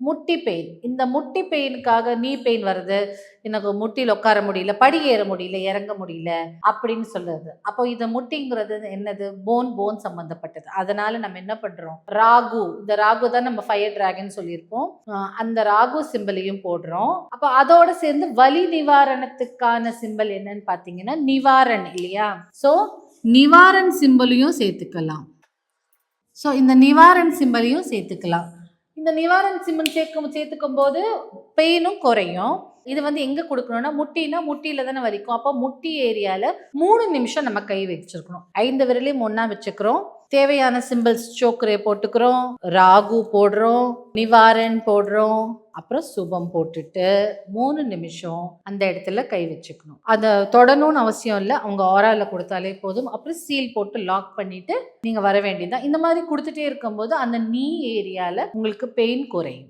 முட்டி பெயின். இந்த முட்டி பெயினுக்காக நீ பெயின் வருது, எனக்கு முட்டியில் உட்கார முடியல, படி ஏற முடியல, இறங்க முடியல அப்படின்னு சொல்லுது. அப்போ இந்த முட்டிங்கிறது என்னது? போன் சம்பந்தப்பட்டது. அதனால நம்ம என்ன பண்றோம்? ராகு, இந்த ராகு தான் நம்ம ஃபயர் டிராகன் சொல்லியிருப்போம். அந்த ராகு சிம்பலையும் போடுறோம். அப்போ அதோட சேர்ந்து வலி நிவாரணத்துக்கான சிம்பல் என்னன்னு பாத்தீங்கன்னா நிவாரண் இல்லையா? சோ நிவாரண் சிம்பலையும் சேர்த்துக்கலாம். ஸோ இந்த நிவாரண் சிம்பலையும் சேர்த்துக்கலாம். இந்த நிவாரண் சிம்பல் சேர்த்துக்கும் போது பெயினும் குறையும். இது எங்க கொடுக்கணும்னா முட்டியில தானே வலிக்கும். அப்போ முட்டி ஏரியால 3 நிமிஷம் நம்ம கை வச்சிருக்கணும். 5 விரலையும் ஒண்ணா வச்சுக்கிறோம். தேவையான சிம்பிள்ஸ் சோக்ரே போட்டுக்கிறோம், ராகு போடுறோம், நிவாரண் போடுறோம், அப்புறம் சுபம் போட்டுட்டு 3 நிமிஷம் அந்த இடத்துல கை வச்சுக்கணும். அதை தொடணும்னு அவசியம் இல்லை, அவங்க ஆரால கொடுத்தாலே போதும். அப்புறம் சீல் போட்டு லாக் பண்ணிட்டு நீங்க வர வேண்டியதுதான். இந்த மாதிரி கொடுத்துட்டே இருக்கும்போது அந்த நீ ஏரியால உங்களுக்கு பெயின் குறையும்.